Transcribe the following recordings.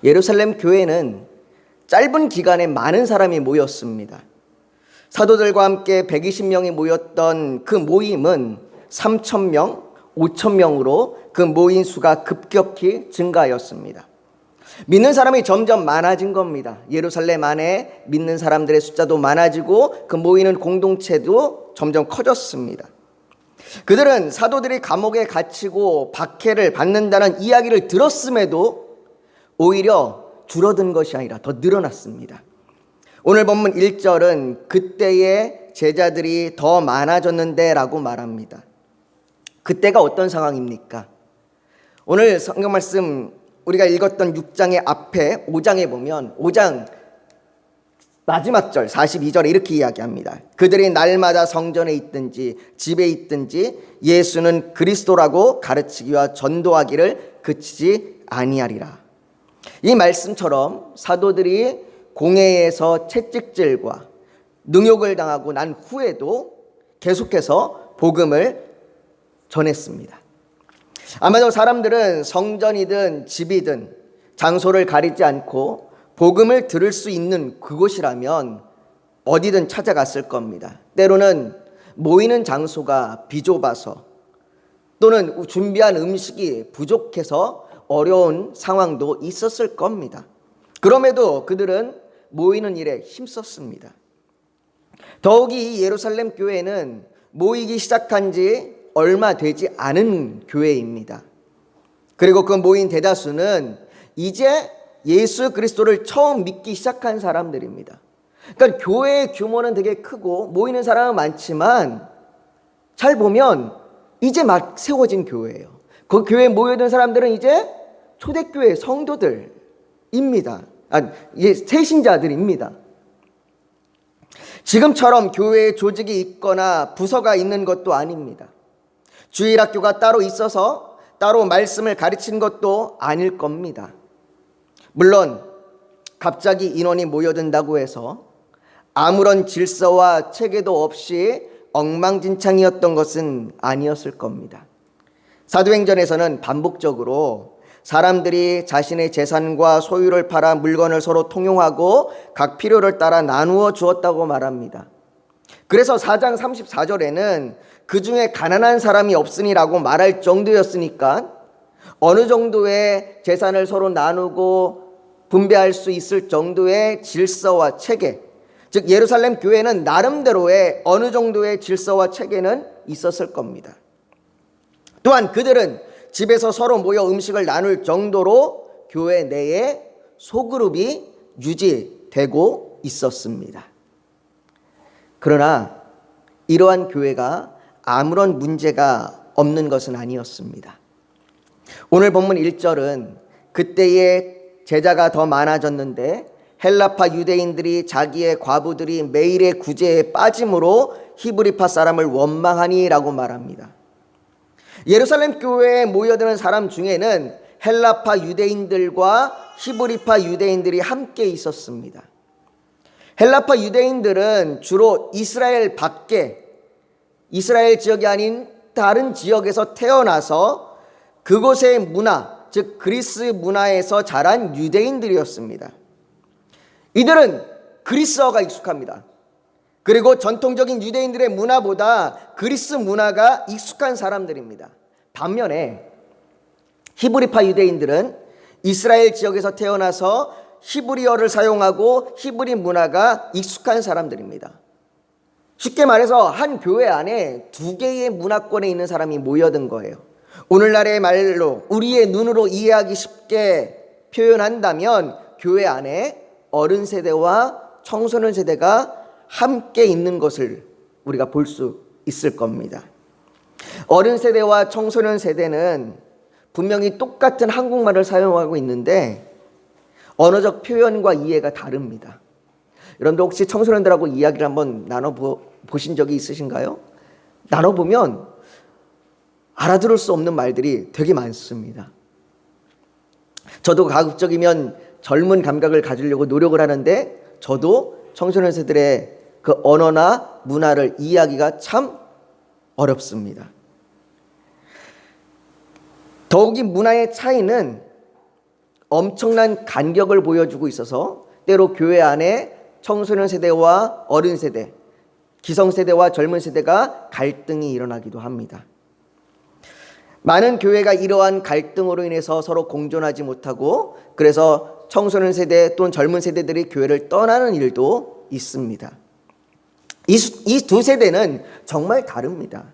예루살렘 교회는 짧은 기간에 많은 사람이 모였습니다. 사도들과 함께 120명이 모였던 그 모임은 3,000명, 5,000명으로 그 모인 수가 급격히 증가하였습니다. 믿는 사람이 점점 많아진 겁니다. 예루살렘 안에 믿는 사람들의 숫자도 많아지고 그 모이는 공동체도 점점 커졌습니다. 그들은 사도들이 감옥에 갇히고 박해를 받는다는 이야기를 들었음에도 오히려 줄어든 것이 아니라 더 늘어났습니다. 오늘 본문 1절은 그때의 제자들이 더 많아졌는데 라고 말합니다. 그때가 어떤 상황입니까? 오늘 성경 말씀 우리가 읽었던 6장의 앞에 5장에 보면 5장 마지막 절 42절에 이렇게 이야기합니다. 그들이 날마다 성전에 있든지 집에 있든지 예수는 그리스도라고 가르치기와 전도하기를 그치지 아니하리라. 이 말씀처럼 사도들이 공회에서 채찍질과 능욕을 당하고 난 후에도 계속해서 복음을 전했습니다. 아마도 사람들은 성전이든 집이든 장소를 가리지 않고 복음을 들을 수 있는 그곳이라면 어디든 찾아갔을 겁니다. 때로는 모이는 장소가 비좁아서 또는 준비한 음식이 부족해서 어려운 상황도 있었을 겁니다. 그럼에도 그들은 모이는 일에 힘썼습니다. 더욱이 예루살렘 교회는 모이기 시작한 지 얼마 되지 않은 교회입니다. 그리고 그 모인 대다수는 이제 예수 그리스도를 처음 믿기 시작한 사람들입니다. 그러니까 교회의 규모는 되게 크고 모이는 사람은 많지만 잘 보면 이제 막 세워진 교회예요. 그 교회에 모여든 사람들은 이제 초대교회 성도들입니다. 이제 새신자들입니다. 지금처럼 교회에 조직이 있거나 부서가 있는 것도 아닙니다. 주일학교가 따로 있어서 따로 말씀을 가르치는 것도 아닐 겁니다. 물론 갑자기 인원이 모여든다고 해서 아무런 질서와 체계도 없이 엉망진창이었던 것은 아니었을 겁니다. 사도행전에서는 반복적으로 사람들이 자신의 재산과 소유를 팔아 물건을 서로 통용하고 각 필요를 따라 나누어 주었다고 말합니다. 그래서 4장 34절에는 그 중에 가난한 사람이 없으니라고 말할 정도였으니까 어느 정도의 재산을 서로 나누고 분배할 수 있을 정도의 질서와 체계, 즉 예루살렘 교회는 나름대로의 어느 정도의 질서와 체계는 있었을 겁니다. 또한 그들은 집에서 서로 모여 음식을 나눌 정도로 교회 내에 소그룹이 유지되고 있었습니다. 그러나 이러한 교회가 아무런 문제가 없는 것은 아니었습니다. 오늘 본문 1절은 그때의 제자가 더 많아졌는데 헬라파 유대인들이 자기의 과부들이 매일의 구제에 빠짐으로 히브리파 사람을 원망하니라고 말합니다. 예루살렘 교회에 모여드는 사람 중에는 헬라파 유대인들과 히브리파 유대인들이 함께 있었습니다. 헬라파 유대인들은 주로 이스라엘 밖에, 이스라엘 지역이 아닌 다른 지역에서 태어나서 그곳의 문화, 즉 그리스 문화에서 자란 유대인들이었습니다. 이들은 그리스어가 익숙합니다. 그리고 전통적인 유대인들의 문화보다 그리스 문화가 익숙한 사람들입니다. 반면에 히브리파 유대인들은 이스라엘 지역에서 태어나서 히브리어를 사용하고 히브리 문화가 익숙한 사람들입니다. 쉽게 말해서 한 교회 안에 두 개의 문화권에 있는 사람이 모여든 거예요. 오늘날의 말로 우리의 눈으로 이해하기 쉽게 표현한다면 교회 안에 어른 세대와 청소년 세대가 함께 있는 것을 우리가 볼 수 있을 겁니다. 어른 세대와 청소년 세대는 분명히 똑같은 한국말을 사용하고 있는데 언어적 표현과 이해가 다릅니다. 여러분들 혹시 청소년들하고 이야기를 한번 나눠보신 적이 있으신가요? 나눠보면 알아들을 수 없는 말들이 되게 많습니다. 저도 가급적이면 젊은 감각을 가지려고 노력을 하는데 저도 청소년 세대들의 그 언어나 문화를 이해하기가 참 엄청난 간격을 보여주고 있어서 때로 교회 안에 청소년 세대와 어른 세대, 기성세대와 젊은 세대가 갈등이 일어나기도 합니다. 많은 교회가 이러한 갈등으로 인해서 서로 공존하지 못하고 그래서 청소년 세대 또는 젊은 세대들이 교회를 떠나는 일도 있습니다. 이 두 세대는 정말 다릅니다.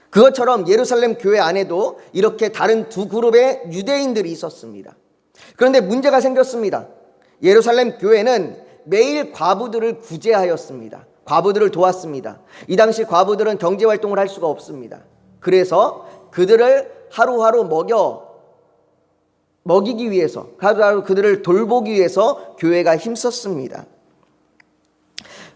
그것처럼 예루살렘 교회 안에도 이렇게 다른 두 그룹의 유대인들이 있었습니다. 그런데 문제가 생겼습니다. 예루살렘 교회는 매일 과부들을 구제하였습니다. 과부들을 도왔습니다. 이 당시 과부들은 경제활동을 할 수가 없습니다. 그래서 그들을 하루하루 먹이기 위해서, 하루하루 그들을 돌보기 위해서 교회가 힘썼습니다.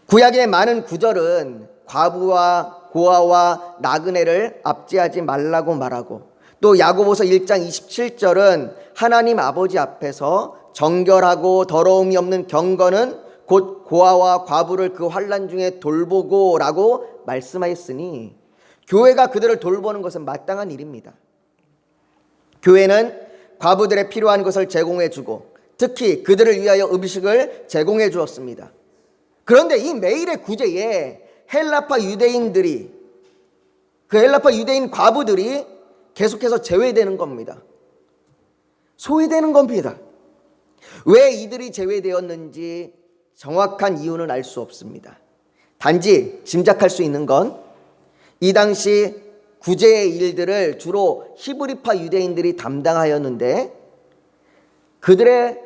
구약의 많은 구절은 과부와 고아와 나그네를 압제하지 말라고 말하고, 또 야고보서 1장 27절은 하나님 아버지 앞에서 정결하고 더러움이 없는 경건은 곧 고아와 과부를 그 환난 중에 돌보고 라고 말씀하였으니 교회가 그들을 돌보는 것은 마땅한 일입니다. 교회는 과부들의 필요한 것을 제공해 주고 특히 그들을 위하여 음식을 제공해 주었습니다. 그런데 이 매일의 구제에 헬라파 유대인들이, 그 헬라파 유대인 과부들이 계속해서 제외되는 겁니다. 소외되는 겁니다. 왜 이들이 제외되었는지 정확한 이유는 알 수 없습니다. 단지 짐작할 수 있는 건 이 당시 구제의 일들을 주로 히브리파 유대인들이 담당하였는데 그들의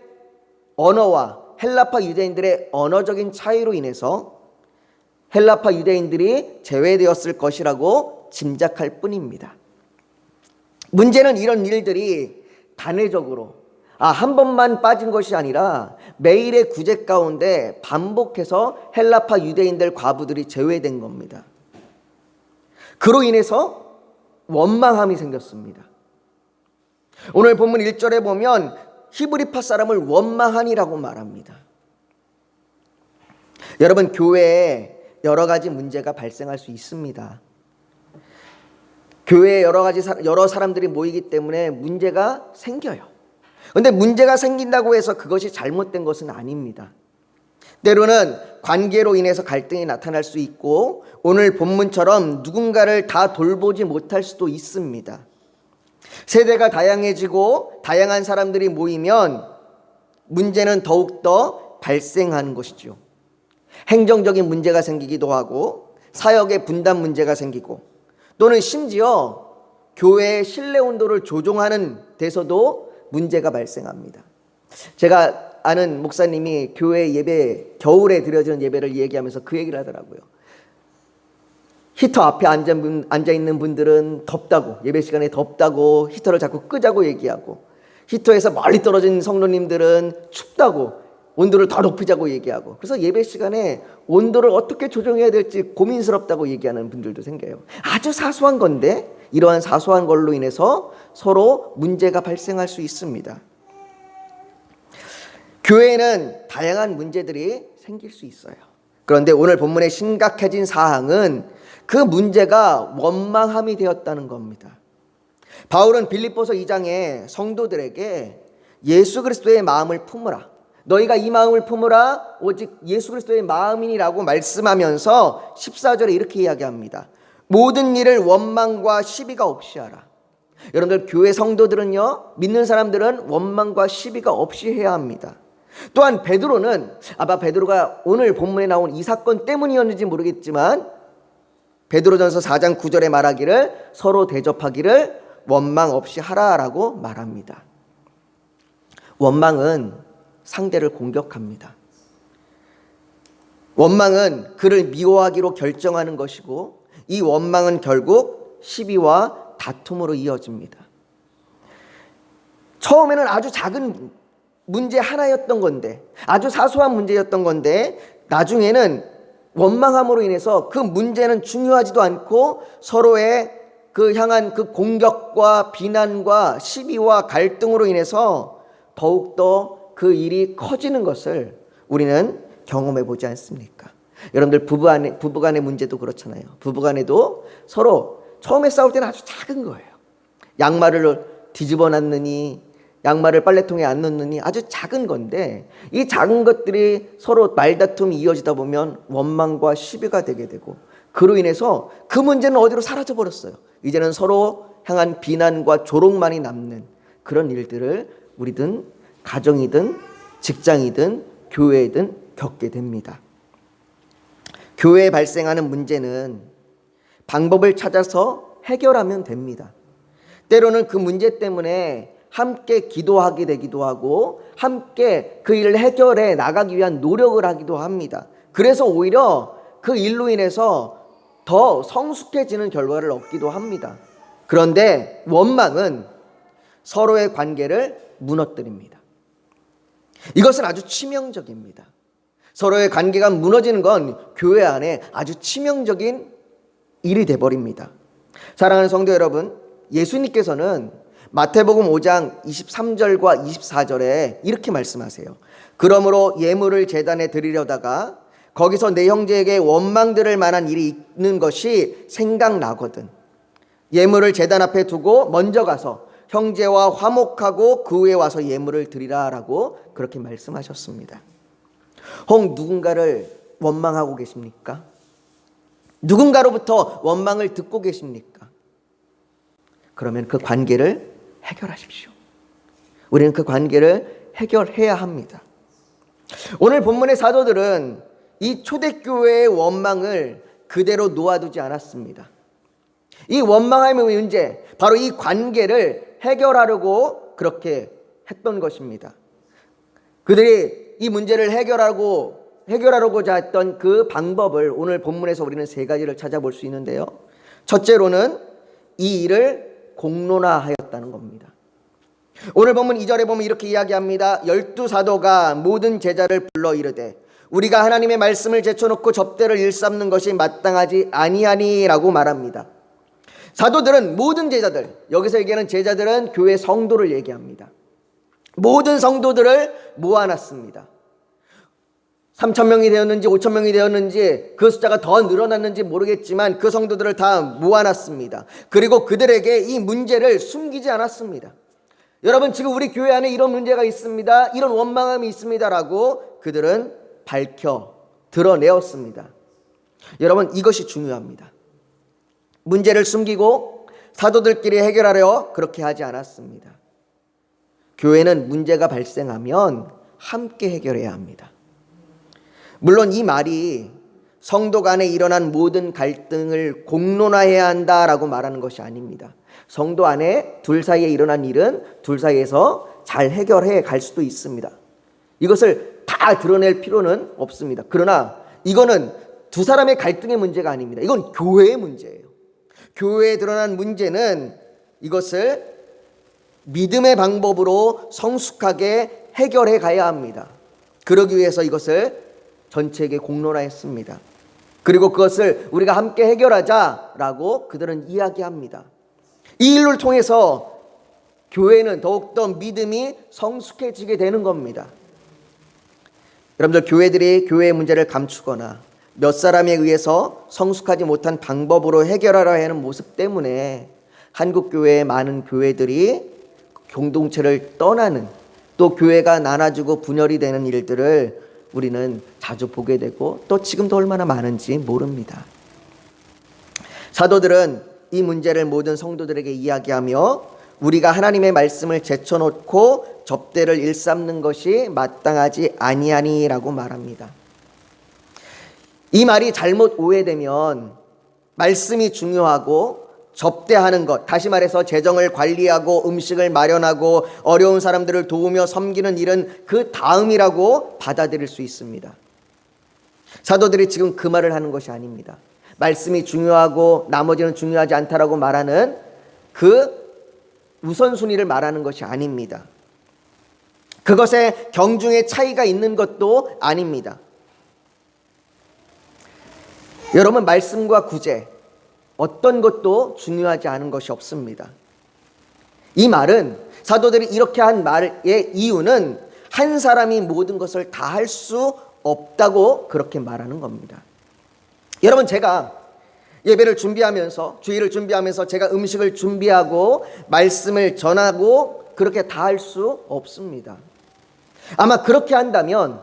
언어와 헬라파 유대인들의 언어적인 차이로 인해서 헬라파 유대인들이 제외되었을 것이라고 짐작할 뿐입니다. 문제는 이런 일들이 단회적으로 한 번만 빠진 것이 아니라 매일의 구제 가운데 반복해서 헬라파 유대인들 과부들이 제외된 겁니다. 그로 인해서 원망함이 생겼습니다. 오늘 본문 1절에 보면 히브리파 사람을 원망하니라고 말합니다. 여러분, 교회에 여러 가지 문제가 발생할 수 있습니다. 교회에 여러 사람들이 모이기 때문에 문제가 생겨요. 그런데 문제가 생긴다고 해서 그것이 잘못된 것은 아닙니다. 때로는 관계로 인해서 갈등이 나타날 수 있고 오늘 본문처럼 누군가를 다 돌보지 못할 수도 있습니다. 세대가 다양해지고 다양한 사람들이 모이면 문제는 더욱더 발생하는 것이죠. 행정적인 문제가 생기기도 하고 사역의 분담 문제가 생기고 또는 심지어 교회의 신뢰 온도를 조종하는 데서도 문제가 발생합니다. 제가 아는 목사님이 교회 예배, 겨울에 드려지는 예배를 얘기하면서 그 얘기를 하더라고요. 히터 앞에 앉아있는 분들은 덥다고, 예배 시간에 덥다고 히터를 자꾸 끄자고 얘기하고, 히터에서 멀리 떨어진 성도님들은 춥다고 온도를 더 높이자고 얘기하고, 그래서 예배 시간에 온도를 어떻게 조정해야 될지 고민스럽다고 얘기하는 분들도 생겨요. 아주 사소한 건데 이러한 사소한 걸로 인해서 서로 문제가 발생할 수 있습니다. 교회에는 다양한 문제들이 생길 수 있어요. 그런데 오늘 본문에 심각해진 사항은 그 문제가 원망함이 되었다는 겁니다. 바울은 빌립보서 2장에 성도들에게 예수 그리스도의 마음을 품으라, 너희가 이 마음을 품으라 오직 예수 그리스도의 마음이니라고 말씀하면서 14절에 이렇게 이야기합니다. 모든 일을 원망과 시비가 없이 하라. 여러분들, 교회 성도들은요, 믿는 사람들은 원망과 시비가 없이 해야 합니다. 또한 베드로는 아마 베드로가 오늘 본문에 나온 이 사건 때문이었는지 모르겠지만 베드로전서 4장 9절에 말하기를 서로 대접하기를 원망 없이 하라라고 말합니다. 원망은 상대를 공격합니다. 원망은 그를 미워하기로 결정하는 것이고 이 원망은 결국 시비와 다툼으로 이어집니다. 처음에는 아주 작은 문제 하나였던 건데, 아주 사소한 문제였던 건데 나중에는 원망함으로 인해서 그 문제는 중요하지도 않고 서로의 그 향한 그 공격과 비난과 시비와 갈등으로 인해서 더욱더 그 일이 커지는 것을 우리는 경험해 보지 않습니까? 여러분들, 부부간의 문제도 그렇잖아요. 부부간에도 서로 처음에 싸울 때는 아주 작은 거예요. 양말을 뒤집어 놨느니, 양말을 빨래통에 안 넣느니 아주 작은 건데 이 작은 것들이 서로 말다툼이 이어지다 보면 원망과 시비가 되게 되고 그로 인해서 그 문제는 어디로 사라져 버렸어요. 이제는 서로 향한 비난과 조롱만이 남는 그런 일들을 우리든 가정이든 직장이든 교회든 겪게 됩니다. 교회에 발생하는 문제는 방법을 찾아서 해결하면 됩니다. 때로는 그 문제 때문에 함께 기도하게 되기도 하고 함께 그 일을 해결해 나가기 위한 노력을 하기도 합니다. 그래서 오히려 그 일로 인해서 더 성숙해지는 결과를 얻기도 합니다. 그런데 원망은 서로의 관계를 무너뜨립니다. 이것은 아주 치명적입니다. 서로의 관계가 무너지는 건 교회 안에 아주 치명적인 일이 돼버립니다. 사랑하는 성도 여러분, 예수님께서는 마태복음 5장 23절과 24절에 이렇게 말씀하세요. 그러므로 예물을 제단에 드리려다가 거기서 내 형제에게 원망들을 만한 일이 있는 것이 생각나거든 예물을 제단 앞에 두고 먼저 가서 형제와 화목하고 그 후에 와서 예물을 드리라 라고 그렇게 말씀하셨습니다. 혹 누군가를 원망하고 계십니까? 누군가로부터 원망을 듣고 계십니까? 그러면 그 관계를 해결하십시오. 우리는 그 관계를 해결해야 합니다. 오늘 본문의 사도들은 이 초대교회의 원망을 그대로 놓아두지 않았습니다. 이 원망함의 문제, 바로 이 관계를 해결하려고 그렇게 했던 것입니다. 그들이 이 문제를 해결하려고자 했던 그 방법을 오늘 본문에서 우리는 세 가지를 찾아볼 수 있는데요. 첫째로는 이 일을 공론화하였다는 겁니다. 오늘 본문 2절에 보면 이렇게 이야기합니다. 12사도가 모든 제자를 불러 이르되 우리가 하나님의 말씀을 제쳐놓고 접대를 일삼는 것이 마땅하지 아니하니라고 말합니다. 사도들은 모든 제자들, 여기서 얘기하는 제자들은 교회 성도를 얘기합니다. 모든 성도들을 모아놨습니다. 3,000명이 되었는지 5,000명이 되었는지 그 숫자가 더 늘어났는지 모르겠지만 그 성도들을 다 모아놨습니다. 그리고 그들에게 이 문제를 숨기지 않았습니다. 여러분, 지금 우리 교회 안에 이런 문제가 있습니다, 이런 원망함이 있습니다라고 그들은 밝혀 드러내었습니다. 여러분, 이것이 중요합니다. 문제를 숨기고 사도들끼리 해결하려 그렇게 하지 않았습니다. 교회는 문제가 발생하면 함께 해결해야 합니다. 물론 이 말이 성도 간에 일어난 모든 갈등을 공론화해야 한다라고 말하는 것이 아닙니다. 성도 안에 둘 사이에 일어난 일은 둘 사이에서 잘 해결해 갈 수도 있습니다. 이것을 다 드러낼 필요는 없습니다. 그러나 이거는 두 사람의 갈등의 문제가 아닙니다. 이건 교회의 문제예요. 교회에 드러난 문제는 이것을 믿음의 방법으로 성숙하게 해결해 가야 합니다. 그러기 위해서 이것을 전체에게 공론화했습니다. 그리고 그것을 우리가 함께 해결하자라고 그들은 이야기합니다. 이 일을 통해서 교회는 더욱더 믿음이 성숙해지게 되는 겁니다. 여러분들, 교회들이 교회의 문제를 감추거나 몇 사람에 의해서 성숙하지 못한 방법으로 해결하려 하는 모습 때문에 한국 교회의 많은 교회들이 공동체를 떠나는, 또 교회가 나눠지고 분열이 되는 일들을 우리는 자주 보게 되고 또 지금도 얼마나 많은지 모릅니다. 사도들은 이 문제를 모든 성도들에게 이야기하며 우리가 하나님의 말씀을 제쳐놓고 접대를 일삼는 것이 마땅하지 아니하니라고 말합니다. 이 말이 잘못 오해되면 말씀이 중요하고 접대하는 것, 다시 말해서 재정을 관리하고 음식을 마련하고 어려운 사람들을 도우며 섬기는 일은 그 다음이라고 받아들일 수 있습니다. 사도들이 지금 그 말을 하는 것이 아닙니다. 말씀이 중요하고 나머지는 중요하지 않다라고 말하는 그 우선순위를 말하는 것이 아닙니다. 그것에 경중의 차이가 있는 것도 아닙니다. 여러분, 말씀과 구제, 어떤 것도 중요하지 않은 것이 없습니다. 이 말은, 사도들이 이렇게 한 말의 이유는 한 사람이 모든 것을 다 할 수 없다고 그렇게 말하는 겁니다. 여러분, 제가 예배를 준비하면서, 주일을 준비하면서 제가 음식을 준비하고 말씀을 전하고 그렇게 다 할 수 없습니다. 아마 그렇게 한다면,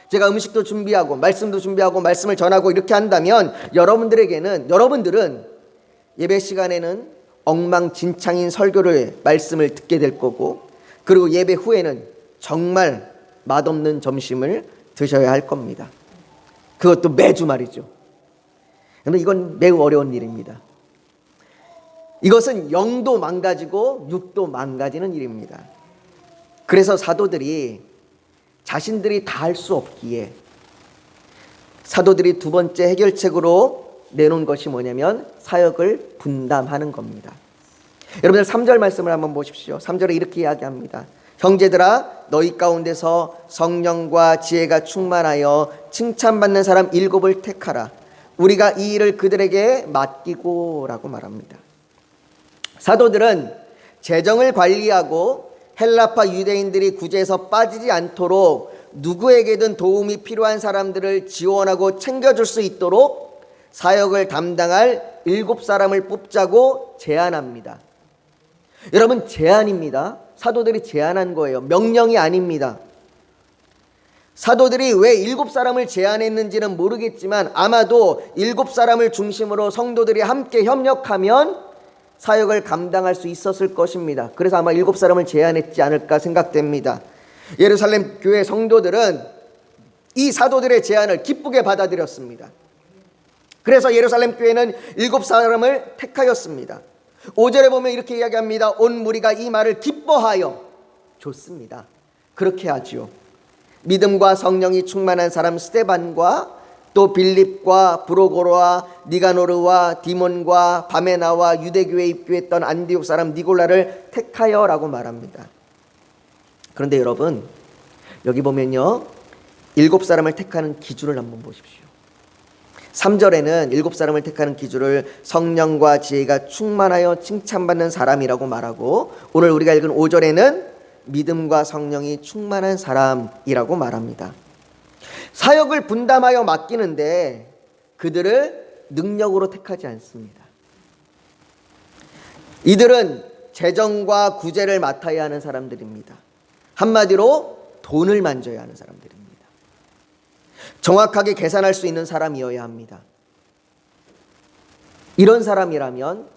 제가 음식도 준비하고 말씀도 준비하고 말씀을 전하고 이렇게 한다면 여러분들은 예배 시간에는 엉망진창인 설교를 말씀을 듣게 될 거고, 그리고 예배 후에는 정말 맛없는 점심을 드셔야 할 겁니다. 그것도 매주 말이죠. 그런데 이건 매우 어려운 일입니다. 이것은 영도 망가지고 육도 망가지는 일입니다. 그래서 사도들이 자신들이 다 할 수 없기에 사도들이 두 번째 해결책으로 내놓은 것이 뭐냐면 사역을 분담하는 겁니다. 여러분들 3절 말씀을 한번 보십시오. 3절에 이렇게 이야기합니다. 형제들아, 너희 가운데서 성령과 지혜가 충만하여 칭찬받는 사람 7을 택하라. 우리가 이 일을 그들에게 맡기고 라고 말합니다. 사도들은 재정을 관리하고 헬라파 유대인들이 구제에서 빠지지 않도록 누구에게든 도움이 필요한 사람들을 지원하고 챙겨줄 수 있도록 사역을 담당할 7사람을 뽑자고 제안합니다. 여러분, 제안입니다. 사도들이 제안한 거예요. 명령이 아닙니다. 사도들이 왜 7사람을 제안했는지는 모르겠지만 아마도 7사람을 중심으로 성도들이 함께 협력하면 사역을 감당할 수 있었을 것입니다. 그래서 아마 7사람을 제안했지 않을까 생각됩니다. 예루살렘 교회 성도들은 이 사도들의 제안을 기쁘게 받아들였습니다. 그래서 예루살렘 교회는 7사람을 택하였습니다. 5절에 보면 이렇게 이야기합니다. 온 무리가 이 말을 기뻐하여. 좋습니다. 그렇게 하지요. 믿음과 성령이 충만한 사람 스데반과 또 빌립과 브로고로와 니가노르와 디몬과 바메나와 유대교회에 입교했던 안디옥 사람 니골라를 택하여라고 말합니다. 그런데 여러분, 여기 보면요, 7사람을 택하는 기준을 한번 보십시오. 3절에는 7사람을 택하는 기준을 성령과 지혜가 충만하여 칭찬받는 사람이라고 말하고, 오늘 우리가 읽은 5절에는 믿음과 성령이 충만한 사람이라고 말합니다. 사역을 분담하여 맡기는데 그들을 능력으로 택하지 않습니다. 이들은 재정과 구제를 맡아야 하는 사람들입니다. 한마디로 돈을 만져야 하는 사람들입니다. 정확하게 계산할 수 있는 사람이어야 합니다. 이런 사람이라면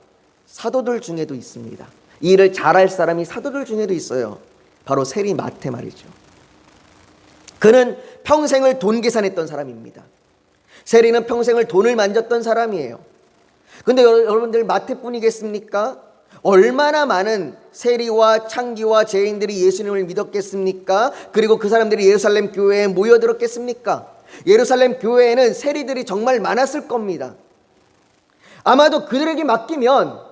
사도들 중에도 있습니다. 이 일을 잘할 사람이 사도들 중에도 있어요. 바로 세리 마태 말이죠. 그는 평생을 돈 계산했던 사람입니다. 세리는 평생을 돈을 만졌던 사람이에요. 그런데 여러분들 마태뿐이겠습니까? 얼마나 많은 세리와 창기와 죄인들이 예수님을 믿었겠습니까? 그리고 그 사람들이 예루살렘 교회에 모여들었겠습니까? 예루살렘 교회에는 세리들이 정말 많았을 겁니다. 아마도 그들에게 맡기면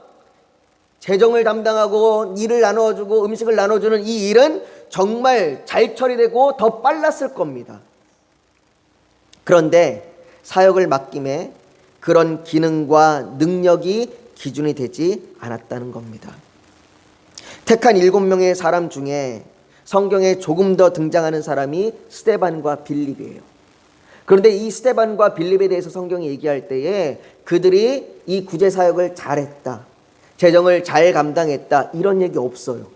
재정을 담당하고 일을 나눠주고 음식을 나눠주는 이 일은 정말 잘 처리되고 더 빨랐을 겁니다. 그런데 사역을 맡김에 그런 기능과 능력이 기준이 되지 않았다는 겁니다. 택한 7명의 사람 중에 성경에 조금 더 등장하는 사람이 스데반과 빌립이에요. 그런데 이 스데반과 빌립에 대해서 성경이 얘기할 때에 그들이 이 구제 사역을 잘했다, 재정을 잘 감당했다, 이런 얘기 없어요.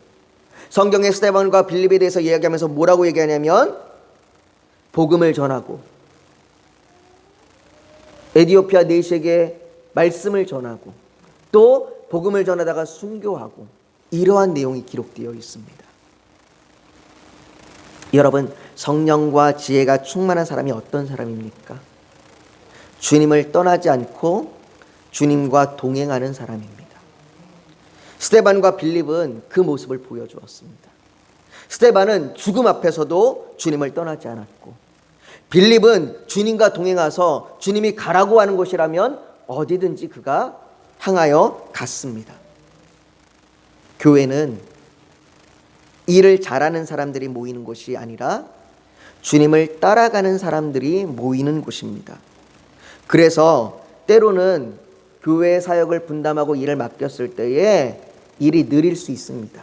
성경의 스데반과 빌립에 대해서 이야기하면서 뭐라고 얘기하냐면 복음을 전하고 에디오피아 내시에게 말씀을 전하고 또 복음을 전하다가 순교하고, 이러한 내용이 기록되어 있습니다. 여러분, 성령과 지혜가 충만한 사람이 어떤 사람입니까? 주님을 떠나지 않고 주님과 동행하는 사람입니다. 스데반과 빌립은 그 모습을 보여주었습니다. 스데반은 죽음 앞에서도 주님을 떠나지 않았고, 빌립은 주님과 동행하서 주님이 가라고 하는 곳이라면 어디든지 그가 향하여 갔습니다. 교회는 일을 잘하는 사람들이 모이는 곳이 아니라 주님을 따라가는 사람들이 모이는 곳입니다. 그래서 때로는 교회 사역을 분담하고 일을 맡겼을 때에 일이 느릴 수 있습니다.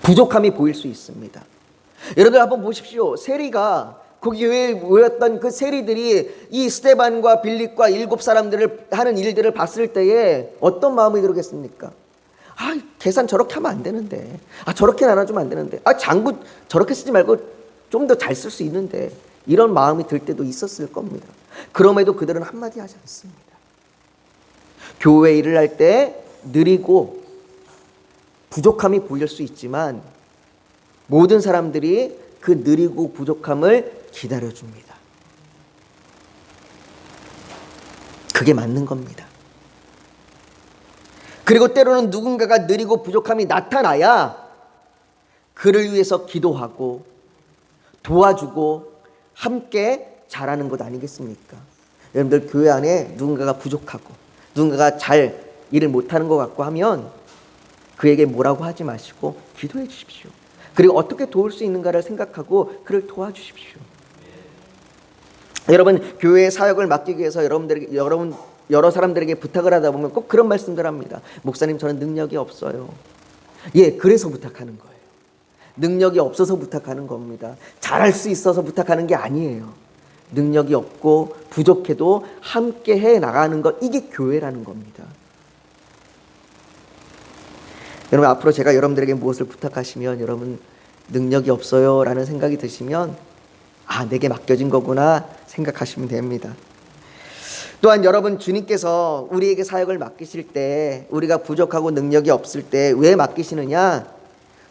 부족함이 보일 수 있습니다. 여러분들 한번 보십시오. 세리가 거기 교회에 모였던 그 세리들이 이 스데반과 빌립과 7사람들을 하는 일들을 봤을 때에 어떤 마음이 들겠습니까? 계산 저렇게 하면 안 되는데, 저렇게 나눠주면 안 되는데, 장부 저렇게 쓰지 말고 좀 더 잘 쓸 수 있는데, 이런 마음이 들 때도 있었을 겁니다. 그럼에도 그들은 한마디 하지 않습니다. 교회 일을 할 때 느리고 부족함이 보일 수 있지만 모든 사람들이 그 느리고 부족함을 기다려줍니다. 그게 맞는 겁니다. 그리고 때로는 누군가가 느리고 부족함이 나타나야 그를 위해서 기도하고 도와주고 함께 잘하는 것 아니겠습니까? 여러분들 교회 안에 누군가가 부족하고 누군가가 잘 일을 못하는 것 같고 하면 그에게 뭐라고 하지 마시고 기도해 주십시오. 그리고 어떻게 도울 수 있는가를 생각하고 그를 도와주십시오. 여러분, 교회의 사역을 맡기기 위해서 여러 사람들에게 부탁을 하다 보면 꼭 그런 말씀들 합니다. 목사님, 저는 능력이 없어요. 그래서 부탁하는 거예요. 능력이 없어서 부탁하는 겁니다. 잘할 수 있어서 부탁하는 게 아니에요. 능력이 없고 부족해도 함께 해 나가는 것, 이게 교회라는 겁니다. 여러분, 앞으로 제가 여러분들에게 무엇을 부탁하시면 여러분 능력이 없어요 라는 생각이 드시면 내게 맡겨진 거구나 생각하시면 됩니다. 또한 여러분, 주님께서 우리에게 사역을 맡기실 때 우리가 부족하고 능력이 없을 때 왜 맡기시느냐?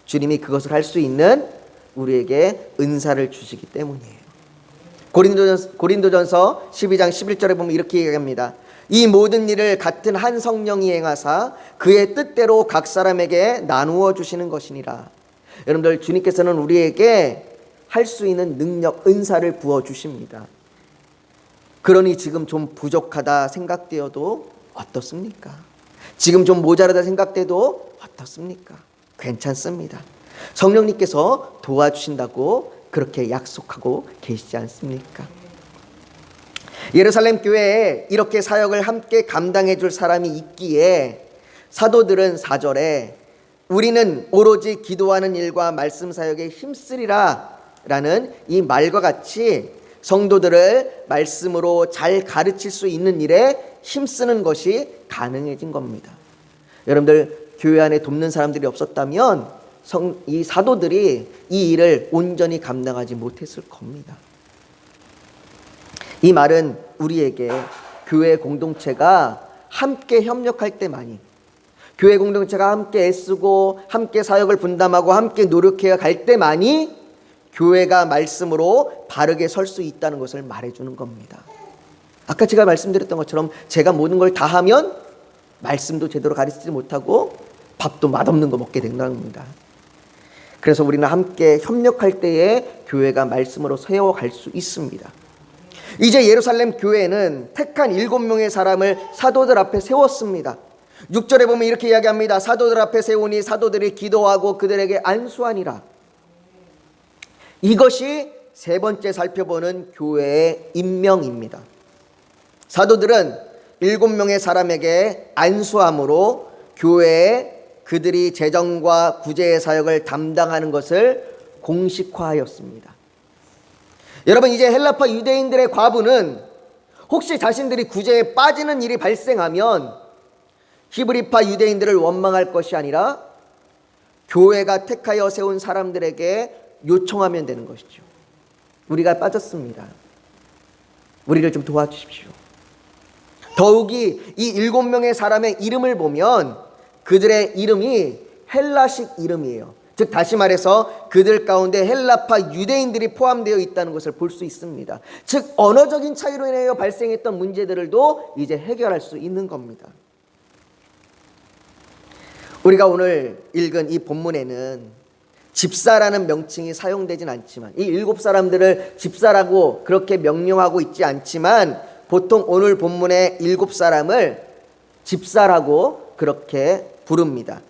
주님이 그것을 할 수 있는 우리에게 은사를 주시기 때문이에요. 고린도전서 12장 11절에 보면 이렇게 얘기합니다. 이 모든 일을 같은 한 성령이 행하사 그의 뜻대로 각 사람에게 나누어 주시는 것이니라. 여러분들, 주님께서는 우리에게 할 수 있는 능력, 은사를 부어주십니다. 그러니 지금 좀 부족하다 생각되어도 어떻습니까? 지금 좀 모자라다 생각돼도 어떻습니까? 괜찮습니다. 성령님께서 도와주신다고 그렇게 약속하고 계시지 않습니까? 예루살렘 교회에 이렇게 사역을 함께 감당해 줄 사람이 있기에 사도들은 4절에 우리는 오로지 기도하는 일과 말씀 사역에 힘쓰리라 라는 이 말과 같이 성도들을 말씀으로 잘 가르칠 수 있는 일에 힘쓰는 것이 가능해진 겁니다. 여러분들, 교회 안에 돕는 사람들이 없었다면 이 사도들이 이 일을 온전히 감당하지 못했을 겁니다. 이 말은 우리에게 교회 공동체가 함께 협력할 때만이, 교회 공동체가 함께 애쓰고 함께 사역을 분담하고 함께 노력해 갈 때만이 교회가 말씀으로 바르게 설 수 있다는 것을 말해주는 겁니다. 아까 제가 말씀드렸던 것처럼 제가 모든 걸 다 하면 말씀도 제대로 가르치지 못하고 밥도 맛없는 거 먹게 된다는 겁니다. 그래서 우리는 함께 협력할 때에 교회가 말씀으로 세워갈 수 있습니다. 이제 예루살렘 교회는 택한 7명의 사람을 사도들 앞에 세웠습니다. 6절에 보면 이렇게 이야기합니다. 사도들 앞에 세우니 사도들이 기도하고 그들에게 안수하니라. 이것이 세 번째 살펴보는 교회의 임명입니다. 사도들은 7명의 사람에게 안수함으로 교회에 그들이 재정과 구제의 사역을 담당하는 것을 공식화하였습니다. 여러분, 이제 헬라파 유대인들의 과부는 혹시 자신들이 구제에 빠지는 일이 발생하면 히브리파 유대인들을 원망할 것이 아니라 교회가 택하여 세운 사람들에게 요청하면 되는 것이죠. 우리가 빠졌습니다. 우리를 좀 도와주십시오. 더욱이 이 7명의 사람의 이름을 보면 그들의 이름이 헬라식 이름이에요. 즉 다시 말해서 그들 가운데 헬라파 유대인들이 포함되어 있다는 것을 볼 수 있습니다. 즉 언어적인 차이로 인하여 발생했던 문제들도 이제 해결할 수 있는 겁니다. 우리가 오늘 읽은 이 본문에는 집사라는 명칭이 사용되진 않지만, 이 7사람들을 집사라고 그렇게 명령하고 있지 않지만 보통 오늘 본문의 7사람을 집사라고 그렇게 부릅니다.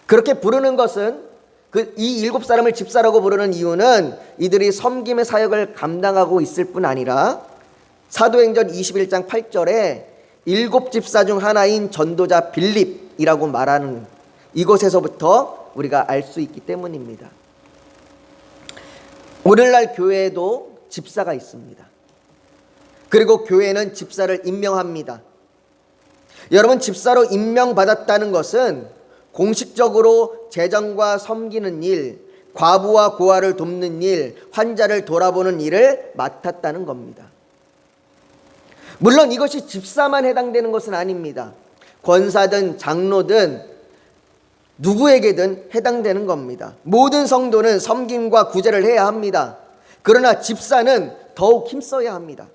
그렇게 부르는 것은 이 7사람을 집사라고 부르는 이유는 이들이 섬김의 사역을 감당하고 있을 뿐 아니라 사도행전 21장 8절에 7집사 중 하나인 전도자 빌립이라고 말하는 이곳에서부터 우리가 알 수 있기 때문입니다. 오늘날 교회에도 집사가 있습니다. 그리고 교회는 집사를 임명합니다. 여러분, 집사로 임명받았다는 것은 공식적으로 재정과 섬기는 일, 과부와 고아를 돕는 일, 환자를 돌아보는 일을 맡았다는 겁니다. 물론 이것이 집사만 해당되는 것은 아닙니다. 권사든 장로든 누구에게든 해당되는 겁니다. 모든 성도는 섬김과 구제를 해야 합니다. 그러나 집사는 더욱 힘써야 합니다.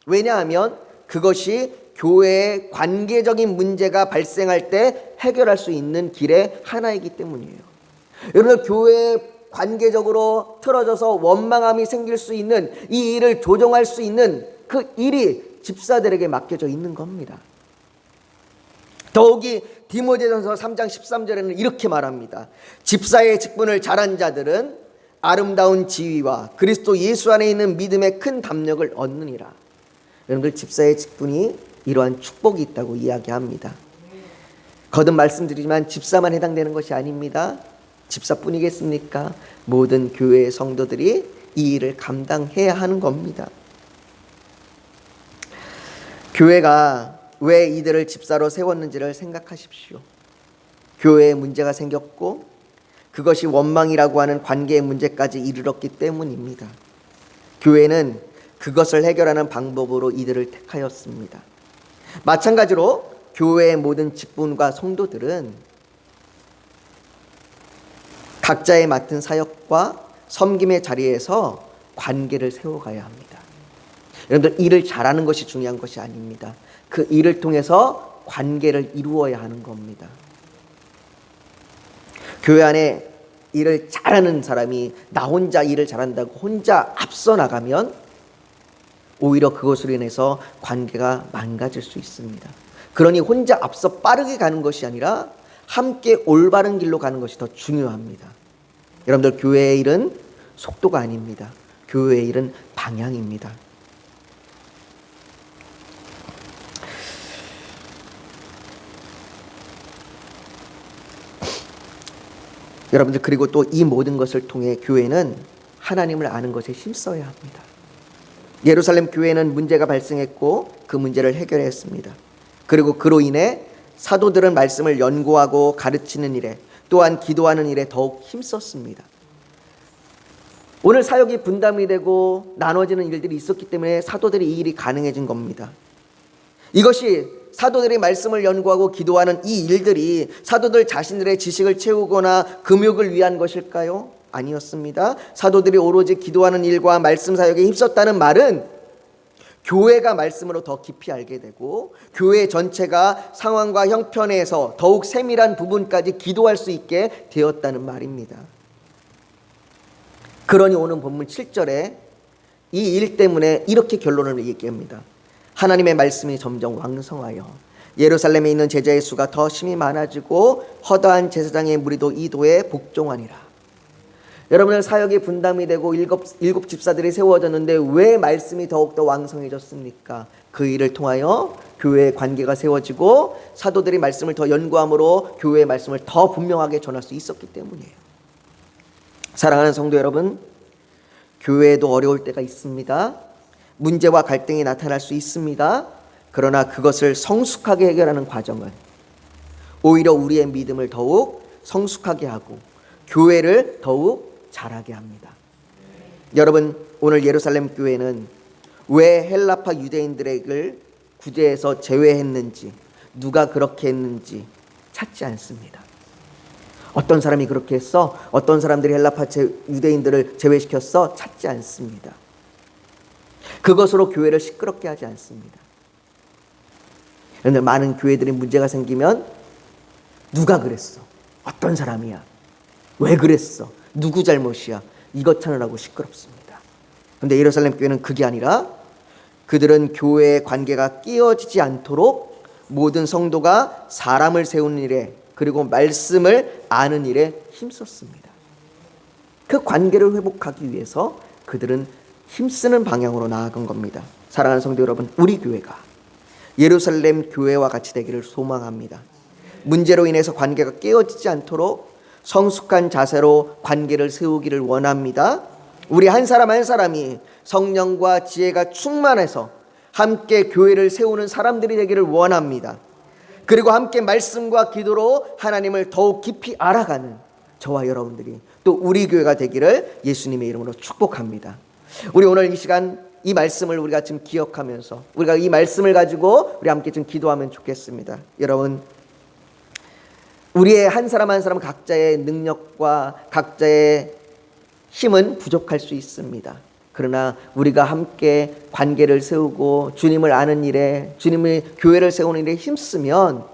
왜냐하면 그것이 교회의 관계적인 문제가 발생할 때 해결할 수 있는 길의 하나이기 때문이에요. 여러분들, 교회에 관계적으로 틀어져서 원망함이 생길 수 있는 이 일을 조정할 수 있는 그 일이 집사들에게 맡겨져 있는 겁니다. 더욱이 디모데전서 3장 13절에는 이렇게 말합니다. 집사의 직분을 잘한 자들은 아름다운 지위와 그리스도 예수 안에 있는 믿음의 큰 담력을 얻느니라. 여러분들, 집사의 직분이 이러한 축복이 있다고 이야기합니다. 거듭 말씀드리지만 집사만 해당되는 것이 아닙니다. 집사뿐이겠습니까? 모든 교회의 성도들이 이 일을 감당해야 하는 겁니다. 교회가 왜 이들을 집사로 세웠는지를 생각하십시오. 교회에 문제가 생겼고 그것이 원망이라고 하는 관계의 문제까지 이르렀기 때문입니다. 교회는 그것을 해결하는 방법으로 이들을 택하였습니다. 마찬가지로 교회의 모든 직분과 성도들은 각자의 맡은 사역과 섬김의 자리에서 관계를 세워가야 합니다. 여러분들, 일을 잘하는 것이 중요한 것이 아닙니다. 그 일을 통해서 관계를 이루어야 하는 겁니다. 교회 안에 일을 잘하는 사람이 나 혼자 일을 잘한다고 혼자 앞서 나가면 오히려 그것으로 인해서 관계가 망가질 수 있습니다. 그러니 혼자 앞서 빠르게 가는 것이 아니라 함께 올바른 길로 가는 것이 더 중요합니다. 여러분들, 교회의 일은 속도가 아닙니다. 교회의 일은 방향입니다. 여러분들, 그리고 또 이 모든 것을 통해 교회는 하나님을 아는 것에 힘써야 합니다. 예루살렘 교회는 문제가 발생했고 그 문제를 해결했습니다. 그리고 그로 인해 사도들은 말씀을 연구하고 가르치는 일에, 또한 기도하는 일에 더욱 힘썼습니다. 오늘 사역이 분담이 되고 나눠지는 일들이 있었기 때문에 사도들이 이 일이 가능해진 겁니다. 이것이 사도들이 말씀을 연구하고 기도하는 이 일들이 사도들 자신들의 지식을 채우거나 금욕을 위한 것일까요? 아니었습니다. 사도들이 오로지 기도하는 일과 말씀 사역에 힘썼다는 말은 교회가 말씀으로 더 깊이 알게 되고 교회 전체가 상황과 형편에서 더욱 세밀한 부분까지 기도할 수 있게 되었다는 말입니다. 그러니 오늘 본문 7절에 이 일 때문에 이렇게 결론을 얘기합니다. 하나님의 말씀이 점점 왕성하여 예루살렘에 있는 제자의 수가 더 심히 많아지고 허다한 제사장의 무리도 이 도에 복종하니라. 여러분들, 사역이 분담이 되고 일곱 집사들이 세워졌는데 왜 말씀이 더욱더 왕성해졌습니까? 그 일을 통하여 교회의 관계가 세워지고 사도들이 말씀을 더 연구함으로 교회의 말씀을 더 분명하게 전할 수 있었기 때문이에요. 사랑하는 성도 여러분, 교회에도 어려울 때가 있습니다. 문제와 갈등이 나타날 수 있습니다. 그러나 그것을 성숙하게 해결하는 과정은 오히려 우리의 믿음을 더욱 성숙하게 하고 교회를 더욱 잘하게 합니다. 여러분, 오늘 예루살렘 교회는 왜 헬라파 유대인들을 구제해서 제외했는지, 누가 그렇게 했는지 찾지 않습니다. 어떤 사람이 그렇게 했어? 어떤 사람들이 헬라파 유대인들을 제외시켰어? 찾지 않습니다. 그것으로 교회를 시끄럽게 하지 않습니다. 그런데 많은 교회들이 문제가 생기면 누가 그랬어? 어떤 사람이야? 왜 그랬어? 누구 잘못이야? 이것 찾느라고 시끄럽습니다. 그런데 예루살렘 교회는 그게 아니라 그들은 교회의 관계가 끼어지지 않도록 모든 성도가 사람을 세우는 일에, 그리고 말씀을 아는 일에 힘썼습니다. 그 관계를 회복하기 위해서 그들은 힘쓰는 방향으로 나아간 겁니다. 사랑하는 성도 여러분, 우리 교회가 예루살렘 교회와 같이 되기를 소망합니다. 문제로 인해서 관계가 깨어지지 않도록 성숙한 자세로 관계를 세우기를 원합니다. 우리 한 사람 한 사람이 성령과 지혜가 충만해서 함께 교회를 세우는 사람들이 되기를 원합니다. 그리고 함께 말씀과 기도로 하나님을 더욱 깊이 알아가는 저와 여러분들이 또 우리 교회가 되기를 예수님의 이름으로 축복합니다. 우리 오늘 이 시간 이 말씀을 우리가 지금 기억하면서 우리가 이 말씀을 가지고 우리 함께 좀 기도하면 좋겠습니다. 여러분, 우리의 한 사람 한 사람 각자의 능력과 각자의 힘은 부족할 수 있습니다. 그러나 우리가 함께 관계를 세우고 주님을 아는 일에, 주님의 교회를 세우는 일에 힘쓰면,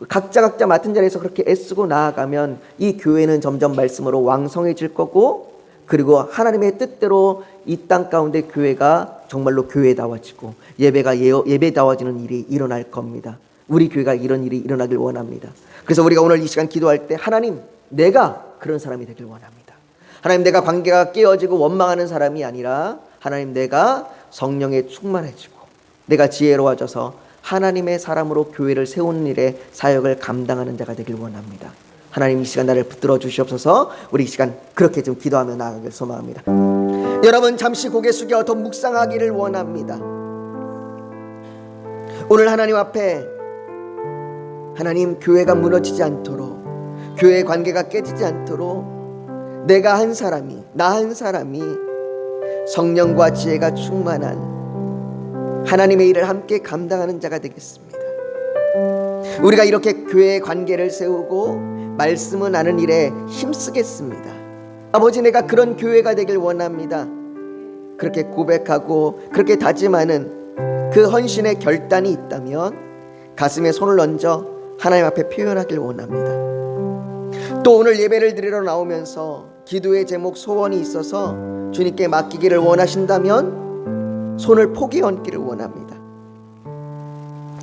각자 맡은 자리에서 그렇게 애쓰고 나아가면 이 교회는 점점 말씀으로 왕성해질 거고, 그리고 하나님의 뜻대로 이 땅 가운데 교회가 정말로 교회다워지고 예배가 예배다워지는 일이 일어날 겁니다. 우리 교회가 이런 일이 일어나길 원합니다. 그래서 우리가 오늘 이 시간 기도할 때, 하나님, 내가 그런 사람이 되길 원합니다. 하나님, 내가 관계가 깨어지고 원망하는 사람이 아니라, 하나님, 내가 성령에 충만해지고 내가 지혜로워져서 하나님의 사람으로 교회를 세우는 일에 사역을 감당하는 자가 되길 원합니다. 하나님, 이 시간 나를 붙들어 주시옵소서. 우리 이 시간 그렇게 좀 기도하며 나아가길 소망합니다. 여러분, 잠시 고개 숙여 더 묵상하기를 원합니다. 오늘 하나님 앞에, 하나님, 교회가 무너지지 않도록, 교회의 관계가 깨지지 않도록 내가 한 사람이, 나 한 사람이 성령과 지혜가 충만한 하나님의 일을 함께 감당하는 자가 되겠습니다. 우리가 이렇게 교회의 관계를 세우고 말씀을 아는 일에 힘쓰겠습니다. 아버지, 내가 그런 교회가 되길 원합니다. 그렇게 고백하고 그렇게 다짐하는 그 헌신의 결단이 있다면 가슴에 손을 얹어 하나님 앞에 표현하길 원합니다. 또 오늘 예배를 드리러 나오면서 기도의 제목, 소원이 있어서 주님께 맡기기를 원하신다면 손을 포기 얹기를 원합니다.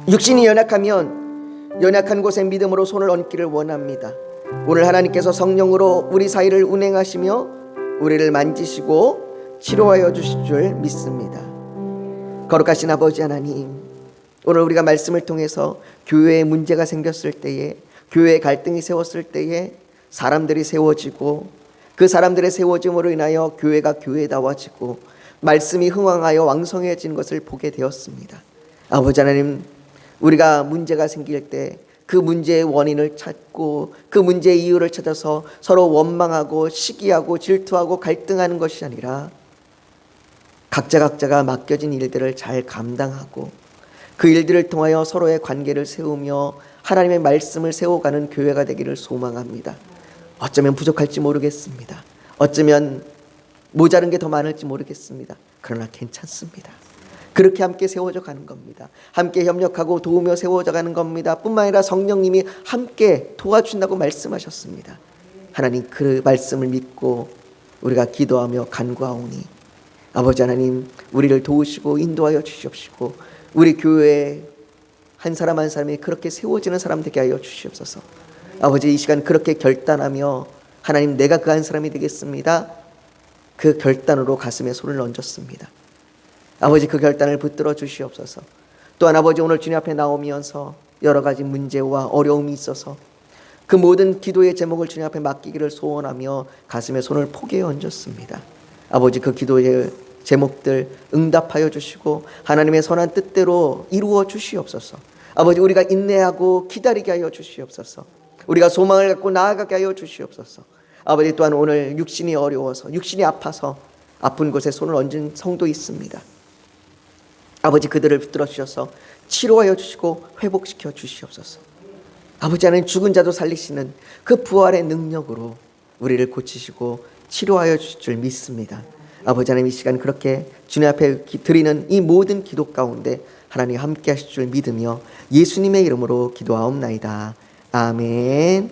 육신이 연약하면 연약한 곳에 믿음으로 손을 얹기를 원합니다. 오늘 하나님께서 성령으로 우리 사이를 운행하시며 우리를 만지시고 치료하여 주실 줄 믿습니다. 거룩하신 아버지 하나님, 오늘 우리가 말씀을 통해서 교회에 문제가 생겼을 때에, 교회에 갈등이 세웠을 때에 사람들이 세워지고 그 사람들의 세워짐으로 인하여 교회가 교회다워지고 말씀이 흥왕하여 왕성해진 것을 보게 되었습니다. 아버지 하나님, 우리가 문제가 생길 때 그 문제의 원인을 찾고 그 문제의 이유를 찾아서 서로 원망하고 시기하고 질투하고 갈등하는 것이 아니라 각자가 맡겨진 일들을 잘 감당하고 그 일들을 통하여 서로의 관계를 세우며 하나님의 말씀을 세워가는 교회가 되기를 소망합니다. 어쩌면 부족할지 모르겠습니다. 어쩌면 모자른 게 더 많을지 모르겠습니다. 그러나 괜찮습니다. 그렇게 함께 세워져 가는 겁니다. 함께 협력하고 도우며 세워져 가는 겁니다. 뿐만 아니라 성령님이 함께 도와준다고 말씀하셨습니다. 하나님, 그 말씀을 믿고 우리가 기도하며 간구하오니 아버지 하나님, 우리를 도우시고 인도하여 주시옵시고 우리 교회에 한 사람 한 사람이 그렇게 세워지는 사람 되게 하여 주시옵소서. 아버지, 이 시간 그렇게 결단하며 하나님, 내가 그 한 사람이 되겠습니다. 그 결단으로 가슴에 손을 얹었습니다. 아버지, 그 결단을 붙들어 주시옵소서. 또한 아버지, 오늘 주님 앞에 나오면서 여러 가지 문제와 어려움이 있어서 그 모든 기도의 제목을 주님 앞에 맡기기를 소원하며 가슴에 손을 포개어 얹었습니다. 아버지, 그 기도의 제목들 응답하여 주시고 하나님의 선한 뜻대로 이루어 주시옵소서. 아버지, 우리가 인내하고 기다리게 하여 주시옵소서. 우리가 소망을 갖고 나아가게 하여 주시옵소서. 아버지, 또한 오늘 육신이 어려워서, 육신이 아파서 아픈 곳에 손을 얹은 성도 있습니다. 아버지, 그들을 붙들어 주셔서 치료하여 주시고 회복시켜 주시옵소서. 아버지 하나님, 죽은 자도 살리시는 그 부활의 능력으로 우리를 고치시고 치료하여 주실 줄 믿습니다. 아버지 하나님, 이 시간 그렇게 주님 앞에 드리는 이 모든 기도 가운데 하나님 함께 하실 줄 믿으며 예수님의 이름으로 기도하옵나이다. 아멘.